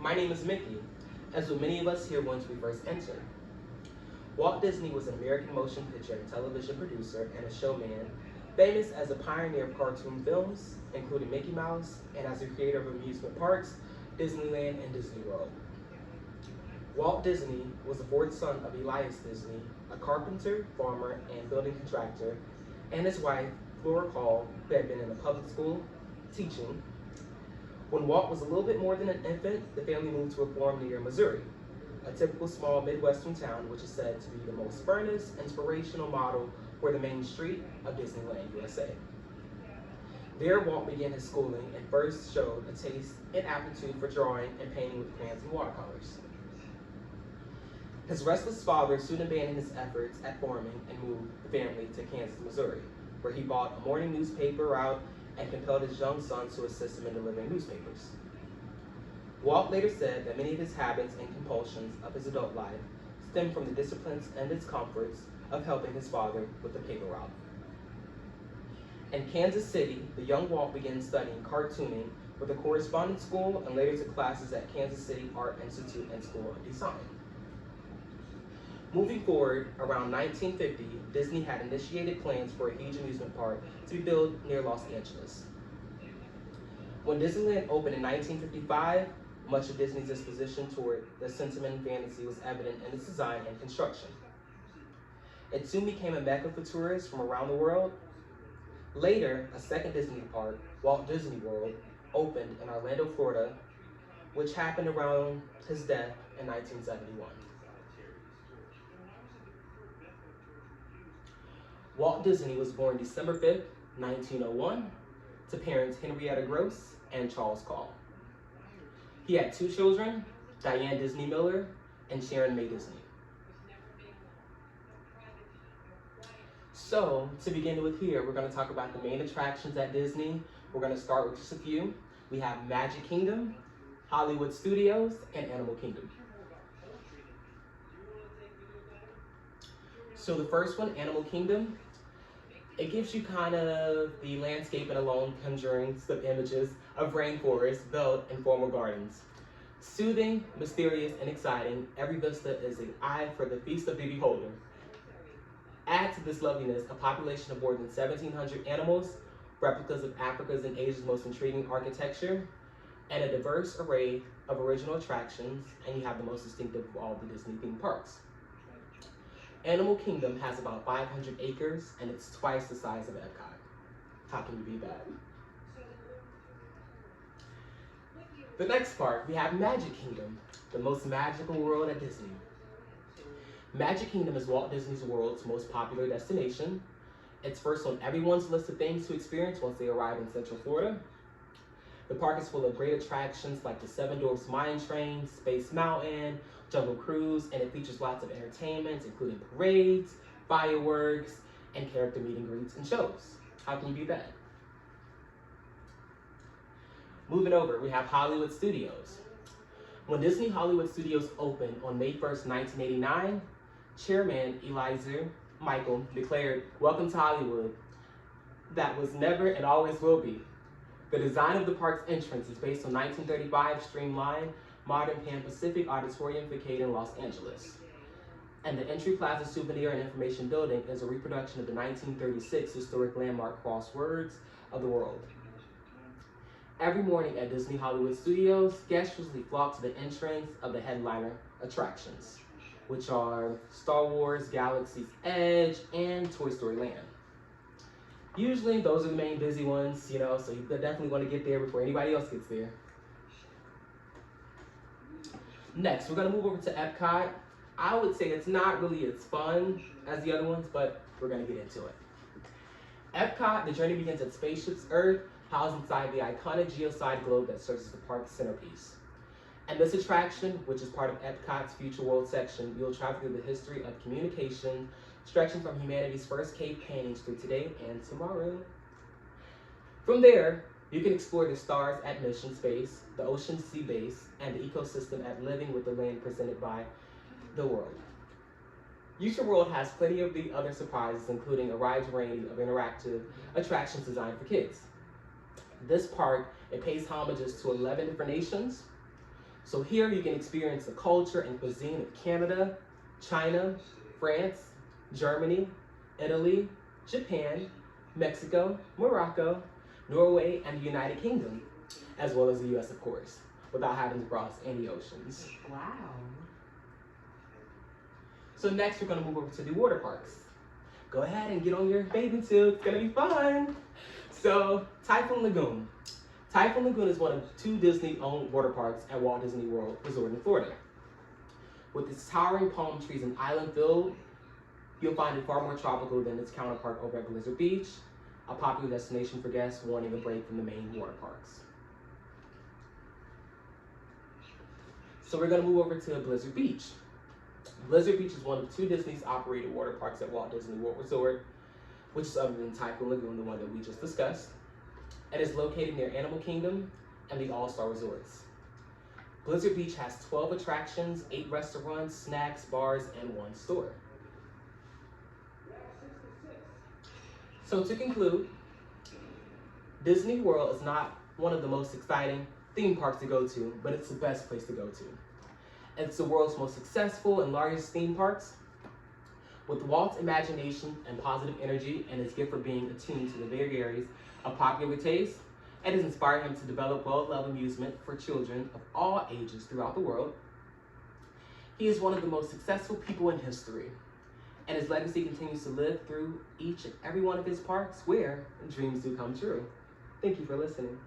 My name is Mickey, as with many of us here once we first entered. Walt Disney was an American motion picture and television producer and a showman, famous as a pioneer of cartoon films, including Mickey Mouse, and as a creator of amusement parks, Disneyland and Disney World. Walt Disney was the fourth son of Elias Disney, a carpenter, farmer, and building contractor, and his wife, Flora Call, who had been in a public school teaching. When Walt was a little bit more than an infant, the family moved to a farm near Missouri, a typical small Midwestern town which is said to be the most furnace, inspirational model for the main street of Disneyland, USA. There, Walt began his schooling and first showed a taste and aptitude for drawing and painting with crayons and watercolors. His restless father soon abandoned his efforts at farming and moved the family to Kansas, Missouri, where he bought a morning newspaper route and compelled his young son to assist him in delivering newspapers. Walt later said that many of his habits and compulsions of his adult life stemmed from the disciplines and discomforts of helping his father with the paper route. In Kansas City, the young Walt began studying cartooning with a correspondence school and later took classes at Kansas City Art Institute and School of Design. Moving forward, around 1950, Disney had initiated plans for a huge amusement park to be built near Los Angeles. When Disneyland opened in 1955, much of Disney's disposition toward the sentiment and fantasy was evident in its design and construction. It soon became a mecca for tourists from around the world. Later, a second Disney park, Walt Disney World, opened in Orlando, Florida, which happened around his death in 1971. Walt Disney was born December 5th, 1901, to parents Henrietta Gross and Charles Call. He had two children, Diane Disney Miller and Sharon May Disney. So, to begin with here, we're going to talk about the main attractions at Disney. We're going to start with just a few. We have Magic Kingdom, Hollywood Studios, and Animal Kingdom. So the first one, Animal Kingdom, it gives you kind of the landscape and alone conjuring some images of rainforests built in formal gardens. Soothing, mysterious, and exciting, every vista is an eye for the feast of the beholder. Add to this loveliness a population of more than 1,700 animals, replicas of Africa's and Asia's most intriguing architecture, and a diverse array of original attractions, and you have the most distinctive of all the Disney theme parks. Animal Kingdom has about 500 acres, and it's twice the size of Epcot. How can you beat that? The next part, we have Magic Kingdom, the most magical world at Disney. Magic Kingdom is Walt Disney World's most popular destination. It's first on everyone's list of things to experience once they arrive in Central Florida. The park is full of great attractions like the Seven Dwarfs Mine Train, Space Mountain, Jungle Cruise, and it features lots of entertainments, including parades, fireworks, and character meet and greets and shows. How can you beat that? Moving over, we have Hollywood Studios. When Disney Hollywood Studios opened on May 1st, 1989, Chairman Eliza Michael declared, "Welcome to Hollywood." That was never and always will be. The design of the park's entrance is based on 1935 streamlined modern Pan Pacific Auditorium located in Los Angeles. And the Entry Plaza Souvenir and Information Building is a reproduction of the 1936 historic landmark Crosswords of the World. Every morning at Disney Hollywood Studios, guests usually flock to the entrance of the headliner attractions, which are Star Wars, Galaxy's Edge, and Toy Story Land. Usually, those are the main busy ones, so you definitely want to get there before anybody else gets there. Next, we're going to move over to Epcot. I would say it's not really as fun as the other ones, but we're going to get into it. Epcot, the journey begins at Spaceship's Earth, housed inside the iconic geoside globe that serves as the park's centerpiece. And this attraction, which is part of Epcot's Future World section, you'll travel through the history of communication, stretching from humanity's first cave paintings through today and tomorrow. From there, you can explore the stars at Mission Space, the Ocean Sea Base, and the ecosystem at Living with the Land presented by the World. Future World has plenty of the other surprises, including a wide variety of interactive attractions designed for kids. This park, it pays homages to 11 different nations. So here you can experience the culture and cuisine of Canada, China, France, Germany, Italy, Japan, Mexico, Morocco, Norway, and the United Kingdom, as well as the US, of course, without having to cross any oceans. Wow. So next we're gonna move over to the water parks. Go ahead and get on your bathing suit, it's gonna be fun. So Typhoon Lagoon. Typhoon Lagoon is one of 2 Disney-owned water parks at Walt Disney World Resort in Florida. With its towering palm trees and island feel, you'll find it far more tropical than its counterpart over at Blizzard Beach, a popular destination for guests wanting a break from the main water parks. So we're gonna move over to Blizzard Beach. Blizzard Beach is one of 2 Disney's operated water parks at Walt Disney World Resort, which is other than Typhoon Lagoon, the one that we just discussed. It is located near Animal Kingdom and the All-Star Resorts. Blizzard Beach has 12 attractions, 8 restaurants, snacks, bars, and 1 store. So to conclude, Disney World is not one of the most exciting theme parks to go to, but it's the best place to go to. It's the world's most successful and largest theme parks. With Walt's imagination and positive energy and his gift for being attuned to the very areas of popular taste, it has inspired him to develop well-loved amusement for children of all ages throughout the world. He is one of the most successful people in history, and his legacy continues to live through each and every one of his parks where dreams do come true. Thank you for listening.